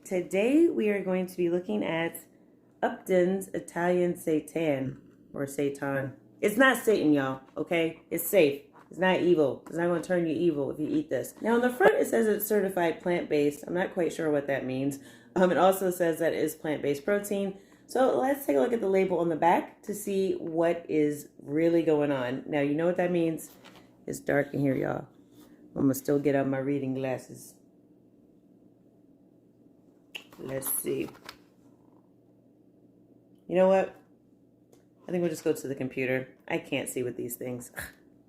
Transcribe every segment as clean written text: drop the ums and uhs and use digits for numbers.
Today we are going to be looking at Upton's Italian Seitan or Seitan. It's not Satan, y'all, okay? It's safe. It's not evil. It's not going to turn you evil if you eat this. Now, on the front, it says it's certified plant-based. I'm not quite sure what that means. It also says that it is plant-based protein. So let's take a look at the label on the back to see what is really going on. Now, you know what that means. It's dark in here, y'all. I'm going to still get out my reading glasses. Let's see. You know what? I think we'll just go to the computer. I can't see with these things.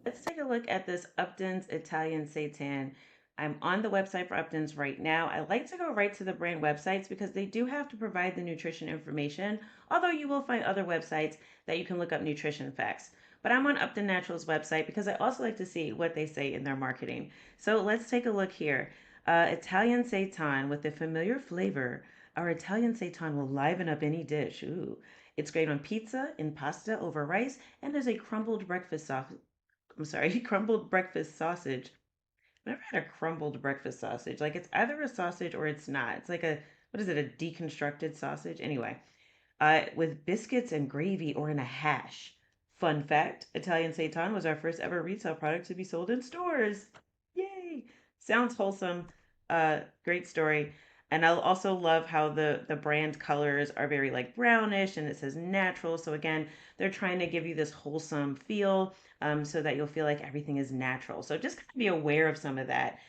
Let's take a look at this Upton's Italian Seitan. I'm on the website for Upton's right now. I like to go right to the brand websites because they do have to provide the nutrition information, although you will find other websites that you can look up nutrition facts. But I'm on Upton Natural's website because I also like to see what they say in their marketing. So let's take a look here. Italian Seitan with a familiar flavor. Our Italian Seitan will liven up any dish. Ooh. It's great on pizza, in pasta, over rice, and as a crumbled breakfast crumbled breakfast sausage. I've never had a crumbled breakfast sausage. Like it's either a sausage or it's not. It's like what is it, a deconstructed sausage? Anyway, with biscuits and gravy or in a hash. Fun fact, Italian Seitan was our first ever retail product to be sold in stores. Yay! Sounds wholesome. Great story. And I also love how the brand colors are very like brownish and it says natural. So again, they're trying to give you this wholesome feel so that you'll feel like everything is natural. So just kind of be aware of some of that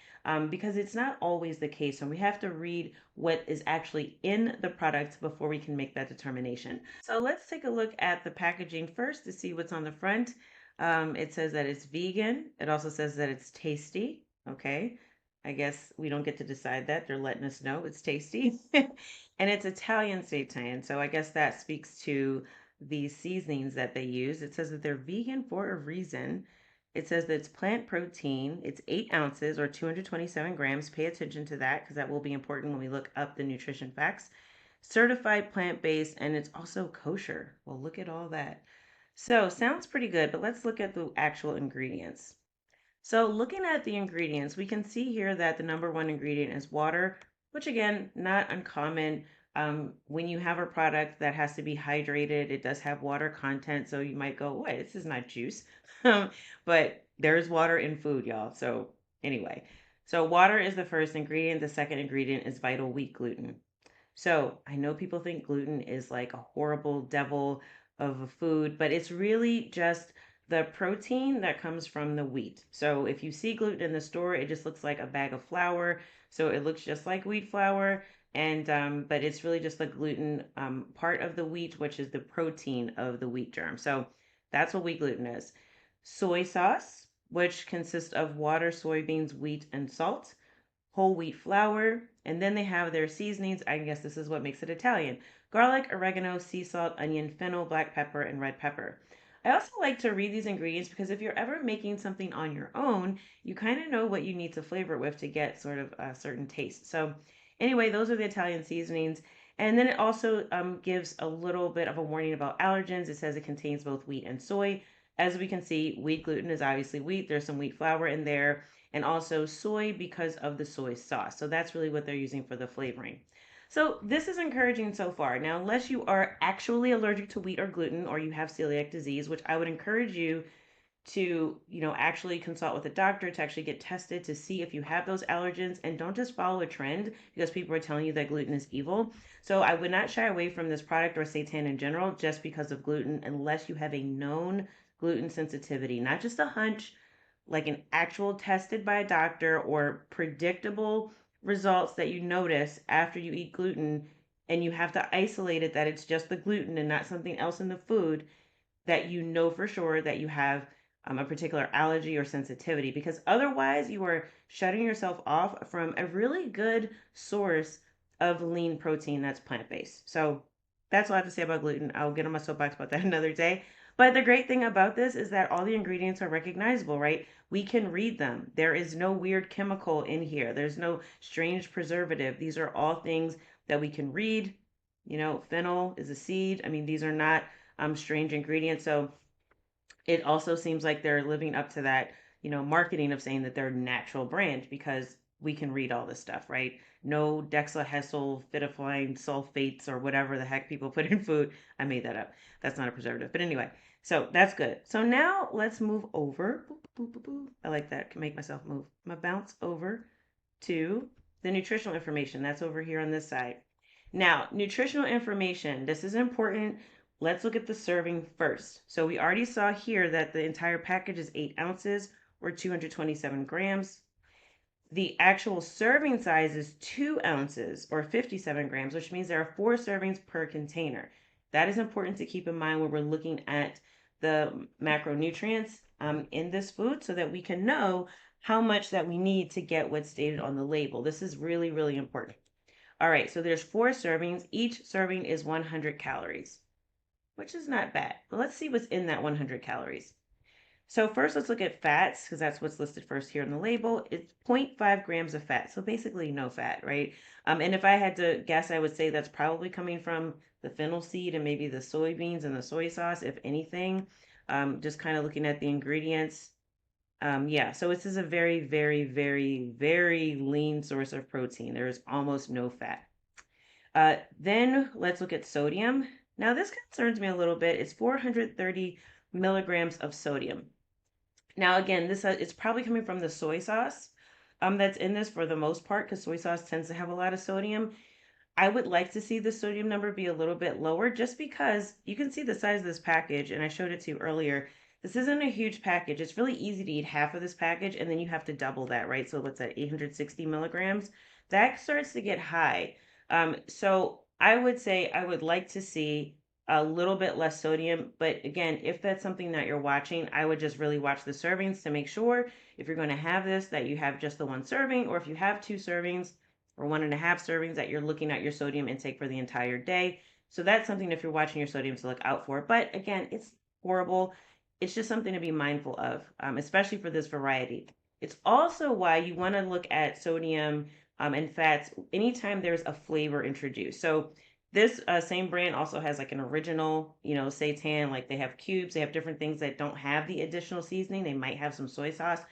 because it's not always the case. And we have to read what is actually in the product before we can make that determination. So let's take a look at the packaging first to see what's on the front. It says that it's vegan. It also says that it's tasty. Okay. I guess we don't get to decide that. They're letting us know it's tasty. And it's Italian seitan. So I guess that speaks to the seasonings that they use. It says that they're vegan for a reason. It says that it's plant protein. It's 8 ounces or 227 grams. Pay attention to that because that will be important when we look up the nutrition facts. Certified plant-based and it's also kosher. Well, look at all that. So sounds pretty good, but let's look at the actual ingredients. So looking at the ingredients, we can see here that the number one ingredient is water, which again, not uncommon. When you have a product that has to be hydrated, it does have water content. So you might go, wait, this is not juice. But there's water in food, y'all. So anyway, so water is the first ingredient. The second ingredient is vital wheat gluten. So I know people think gluten is like a horrible devil of a food, but it's really just the protein that comes from the wheat. So if you see gluten in the store, it just looks like a bag of flour. So it looks just like wheat flour, and but it's really just the gluten part of the wheat, which is the protein of the wheat germ. So that's what wheat gluten is. Soy sauce, which consists of water, soybeans, wheat, and salt. Whole wheat flour, and then they have their seasonings. I guess this is what makes it Italian: garlic, oregano, sea salt, onion, fennel, black pepper, and red pepper. I also like to read these ingredients because if you're ever making something on your own, you kind of know what you need to flavor it with to get sort of a certain taste. So, anyway, those are the Italian seasonings. And then it also gives a little bit of a warning about allergens. It says it contains both wheat and soy. As we can see, wheat gluten is obviously wheat. There's some wheat flour in there and also soy because of the soy sauce. So that's really what they're using for the flavoring. So this is encouraging so far. Now, unless you are actually allergic to wheat or gluten or you have celiac disease, which I would encourage you to, actually consult with a doctor to actually get tested to see if you have those allergens and don't just follow a trend because people are telling you that gluten is evil. So I would not shy away from this product or seitan in general just because of gluten unless you have a known gluten sensitivity, not just a hunch, like an actual tested by a doctor or predictable results that you notice after you eat gluten and you have to isolate it that it's just the gluten and not something else in the food that you know for sure that you have a particular allergy or sensitivity because otherwise you are shutting yourself off from a really good source of lean protein that's plant-based. So that's all I have to say about gluten. I'll get on my soapbox about that another day. But the great thing about this is that all the ingredients are recognizable, right? We can read them. There is no weird chemical in here. There's no strange preservative. These are all things that we can read. Fennel is a seed. I mean, these are not strange ingredients. So it also seems like they're living up to that, marketing of saying that they're natural brand because we can read all this stuff, right? No dexahexylphenidine sulfates or whatever the heck people put in food. I made that up. That's not a preservative. But anyway, so that's good. So now let's move over. Boop, boop, boop, boop. I like that. Can make myself move. I'm gonna bounce over to the nutritional information. That's over here on this side. Now, nutritional information. This is important. Let's look at the serving first. So we already saw here that the entire package is 8 ounces or 227 grams. The actual serving size is 2 ounces or 57 grams, which means there are 4 servings per container. That is important to keep in mind when we're looking at the macronutrients in this food so that we can know how much that we need to get what's stated on the label. This is really, really important. All right, so there's 4 servings. Each serving is 100 calories, which is not bad. But let's see what's in that 100 calories. So first, let's look at fats because that's what's listed first here on the label. It's 0.5 grams of fat, so basically no fat, right? And if I had to guess, I would say that's probably coming from the fennel seed and maybe the soybeans and the soy sauce, if anything. Just kind of looking at the ingredients. Yeah, so this is a very, very, very, very lean source of protein. There is almost no fat. Then let's look at sodium. Now this concerns me a little bit. It's 430 milligrams of sodium. Now, again, this it's probably coming from the soy sauce that's in this for the most part because soy sauce tends to have a lot of sodium. I would like to see the sodium number be a little bit lower just because you can see the size of this package, and I showed it to you earlier. This isn't a huge package. It's really easy to eat half of this package, and then you have to double that, right? So what's that, 860 milligrams? That starts to get high. So I would say I would like to see a little bit less sodium. But again, if that's something that you're watching, I would just really watch the servings to make sure if you're going to have this, that you have just the 1 serving, or if you have 2 servings or 1.5 servings, that you're looking at your sodium intake for the entire day. So that's something if you're watching your sodium to look out for. But again, it's horrible. It's just something to be mindful of, especially for this variety. It's also why you want to look at sodium and fats anytime there's a flavor introduced. So this same brand also has like an original, seitan, like they have cubes, they have different things that don't have the additional seasoning. They might have some soy sauce,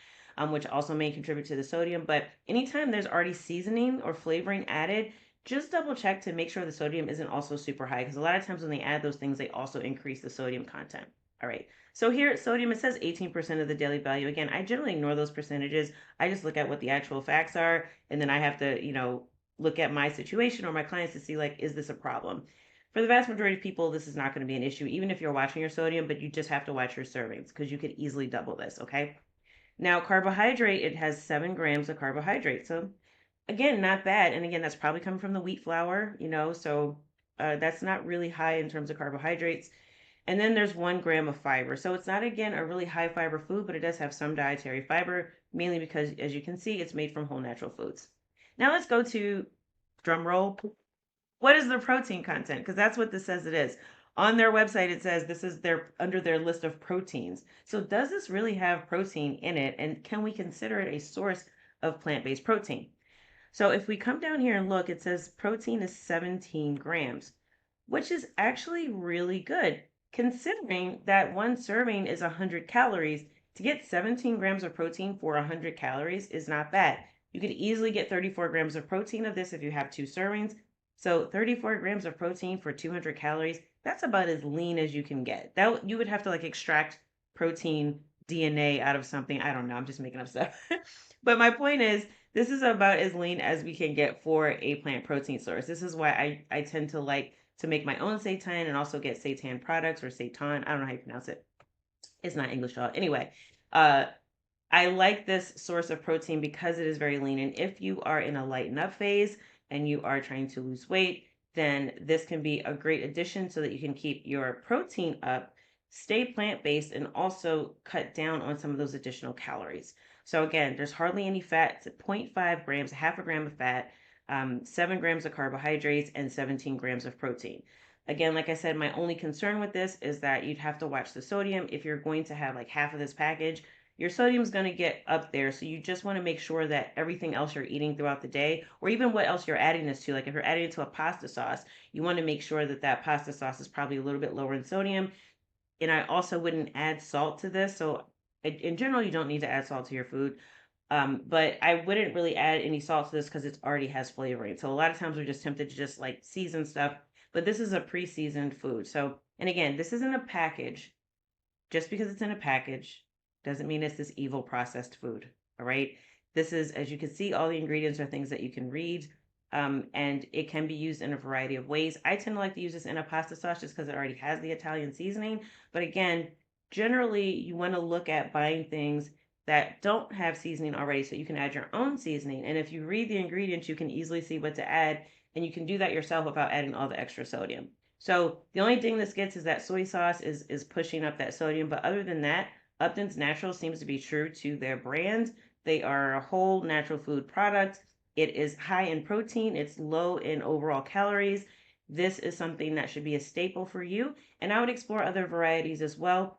which also may contribute to the sodium. But anytime there's already seasoning or flavoring added, just double check to make sure the sodium isn't also super high because a lot of times when they add those things, they also increase the sodium content. All right. So here at sodium, it says 18% of the daily value. Again, I generally ignore those percentages. I just look at what the actual facts are, and then I have to, look at my situation or my clients to see like, is this a problem? For the vast majority of people, this is not going to be an issue, even if you're watching your sodium, but you just have to watch your servings because you could easily double this, okay? Now, carbohydrate, it has 7 grams of carbohydrate. So again, not bad. And again, that's probably coming from the wheat flour, so that's not really high in terms of carbohydrates. And then there's 1 gram of fiber. So it's not, again, a really high fiber food, but it does have some dietary fiber, mainly because, as you can see, it's made from whole natural foods. Now let's go to, drum roll, what is the protein content? Because that's what this says it is. On their website, it says this is under their list of proteins. So does this really have protein in it? And can we consider it a source of plant-based protein? So if we come down here and look, it says protein is 17 grams, which is actually really good. Considering that 1 serving is 100 calories, to get 17 grams of protein for 100 calories is not bad. You could easily get 34 grams of protein of this if you have 2 servings. So 34 grams of protein for 200 calories, that's about as lean as you can get. That you would have to like extract protein DNA out of something. I don't know. I'm just making up stuff. But my point is, this is about as lean as we can get for a plant protein source. This is why I tend to like to make my own seitan and also get seitan products or seitan. I don't know how you pronounce it. It's not English at all. Anyway, I like this source of protein because it is very lean. And if you are in a lighten up phase and you are trying to lose weight, then this can be a great addition so that you can keep your protein up, stay plant-based, and also cut down on some of those additional calories. So again, there's hardly any fat. It's 0.5 grams, half a gram of fat, 7 grams of carbohydrates, and 17 grams of protein. Again, like I said, my only concern with this is that you'd have to watch the sodium. If you're going to have like half of this package, your sodium is going to get up there. So you just want to make sure that everything else you're eating throughout the day, or even what else you're adding this to, like if you're adding it to a pasta sauce, you want to make sure that that pasta sauce is probably a little bit lower in sodium. And I also wouldn't add salt to this. So in general, you don't need to add salt to your food. But I wouldn't really add any salt to this because it already has flavoring. So a lot of times we're just tempted to just like season stuff, but this is a pre-seasoned food. So, and again, this isn't a package. Just because it's in a package doesn't mean it's this evil processed food. All right. This is, as you can see, all the ingredients are things that you can read. And it can be used in a variety of ways. I tend to like to use this in a pasta sauce just because it already has the Italian seasoning. But again, generally, you want to look at buying things that don't have seasoning already so you can add your own seasoning. And if you read the ingredients, you can easily see what to add. And you can do that yourself without adding all the extra sodium. So the only thing this gets is that soy sauce is pushing up that sodium. But other than that, Upton's Natural seems to be true to their brand. They are a whole natural food product. It is high in protein. It's low in overall calories. This is something that should be a staple for you. And I would explore other varieties as well.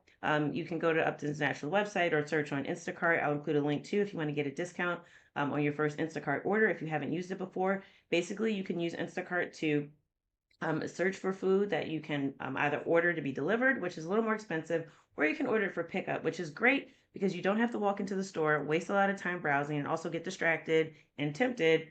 You can go to Upton's Natural website or search on Instacart. I'll include a link too if you want to get a discount on your first Instacart order if you haven't used it before. Basically, you can use Instacart to search for food that you can either order to be delivered, which is a little more expensive, or you can order it for pickup, which is great because you don't have to walk into the store, waste a lot of time browsing, and also get distracted and tempted,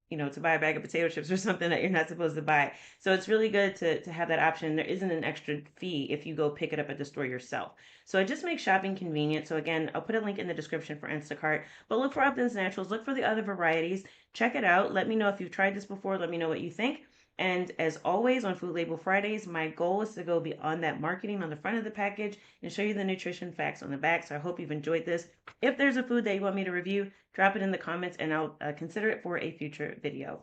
to buy a bag of potato chips or something that you're not supposed to buy. So it's really good to have that option. There isn't an extra fee if you go pick it up at the store yourself. So it just makes shopping convenient. So again, I'll put a link in the description for Instacart, but look for Upton's Naturals, look for the other varieties, check it out. Let me know if you've tried this before. Let me know what you think. And as always, on Food Label Fridays, my goal is to go beyond that marketing on the front of the package and show you the nutrition facts on the back. So I hope you've enjoyed this. If there's a food that you want me to review, drop it in the comments and I'll consider it for a future video.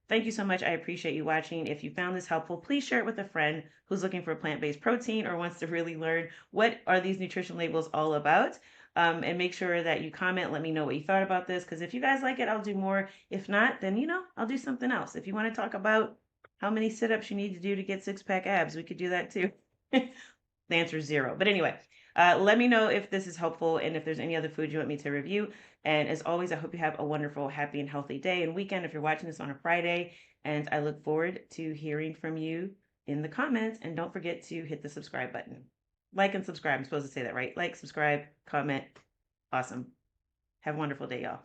Thank you so much. I appreciate you watching. If you found this helpful, please share it with a friend who's looking for plant-based protein or wants to really learn what are these nutrition labels all about. And make sure that you comment. Let me know what you thought about this, because if you guys like it, I'll do more. If not, then, I'll do something else. If you want to talk about how many sit-ups you need to do to get six-pack abs, we could do that too. The answer is 0. But anyway, let me know if this is helpful and if there's any other food you want me to review. And as always, I hope you have a wonderful, happy, and healthy day and weekend if you're watching this on a Friday. And I look forward to hearing from you in the comments. And don't forget to hit the subscribe button. Like and subscribe. I'm supposed to say that, right? Like, subscribe, comment. Awesome. Have a wonderful day, y'all.